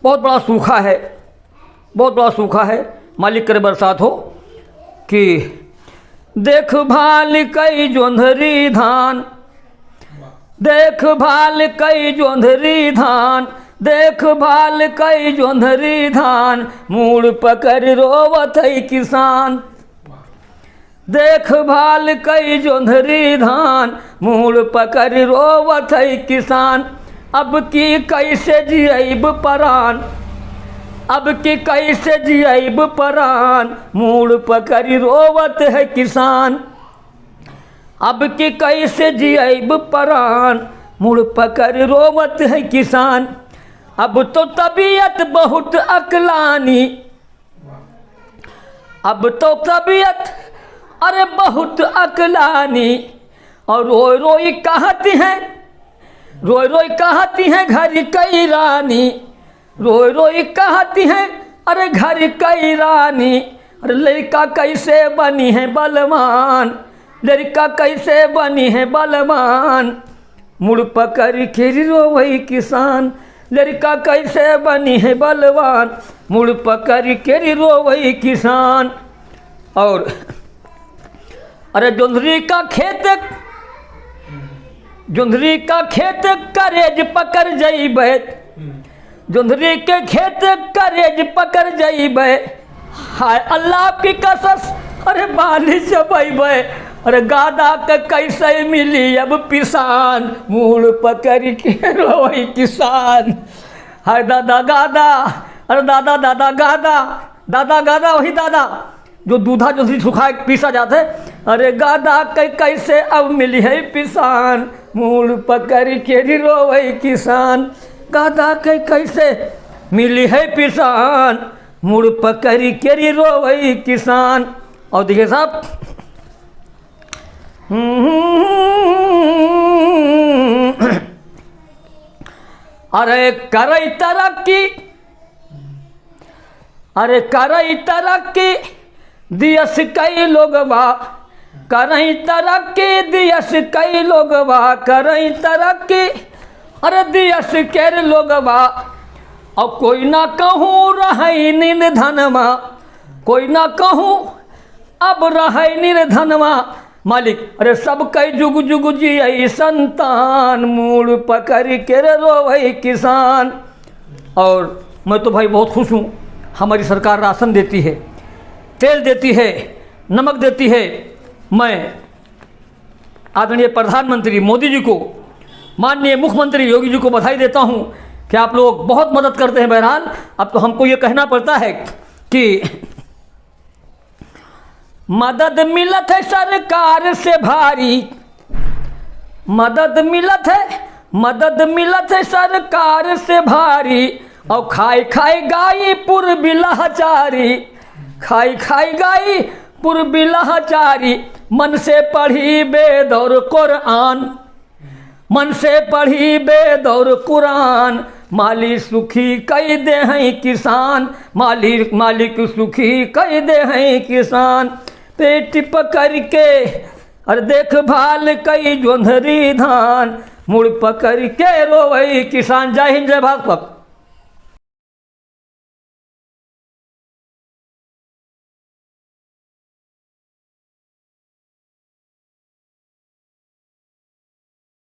बहुत बड़ा सूखा है, बहुत बड़ा सूखा है। मालिक करे बरसात हो कि देखभाल कई जोंधरी धान, देखभाल कई जोंधरी धान, देखभाल कई जोंधरी धान, मूड़ पकड़ रोवत है किसान। देखभाल कई जोंधरी धान, मूड़ पकड़ रोवत है किसान। अब की कैसे जियब परान, अब की कैसे जियब परान, मूड़ पकड़ रोवत है किसान। अब की कैसे जियब परान, मूड़ पकड़ रोवत है किसान। अब तो तबीयत बहुत अकलानी, अब तो तबीयत अरे बहुत अकलानी, और रोई रोई कहती हैं, रोई रोई कहती हैं घर कई रानी, रोई रोई कहती हैं अरे घर कई रानी। अरे लड़का कैसे बनी है बलवान, लड़का कैसे बनी है बलवान, मुड़ पकड़ के रोवई किसान। लड़का कैसे बनी है बलवान, मुड़ पकड़ के रोवई किसान। और अरे जोंधरी का खेत, जोंधरी का खेत करेज पकड़ जइबे, जोंधरी के खेत करेज पकड़ जइबे। हाय अल्लाह की कसस अरे बाली चबैबे, अरे गादा के कैसे मिली अब पिसान, मूड़ पकड़ के रोई किसान। हाय दादा गादा, अरे दादा दादा गादा, दादा गादा वही दादा जो दूधा जो सुखा पीसा जाता है। अरे गादा के कैसे अब मिली है पिसान, मूड़ पकड़ के रोवई किसान। गादा के कैसे मिली है पिसान, मुड़ पकड़ के रोवई किसान। और देखिए साहब, अरे करई तरक्की, अरे करई तरक्की दियस कई लोगवा, करई तरक्की दियस कई लोगवा, करई तरक्की अरे दियस केर लोगवा। और कोई ना कहूँ रही निर्धनमा, कोई ना कहूँ अब रही निर्धनमा। मालिक अरे सब कई जुग जुग जियई संतान, मूड़ पकड़ के रोवई किसान। और मैं तो भाई बहुत खुश हूँ, हमारी सरकार राशन देती है, तेल देती है, नमक देती है। मैं आदरणीय प्रधानमंत्री मोदी जी को, माननीय मुख्यमंत्री योगी जी को बधाई देता हूँ कि आप लोग बहुत मदद करते हैं। बहरहाल अब तो हमको ये कहना पड़ता है कि मदद मिलत है सरकार से भारी, मदद मिलत है, मदद मिलत है सरकार से भारी। और खाई खाई गाई पुर बिलहचारी, खाई खाई गाई पुर बिलहचारी। मन से पढ़ी वेद और कुरान, मन से पढ़ी वेद और कुरान। मालिक सुखी कई दे हैं किसान, मालिक मालिक सुखी कई दे हैं किसान। पेट पकड़ के और देखभाल कई जोंधरी धान, मुड़ पकड़ के रोवई किसान। जय हिंद जय भारत।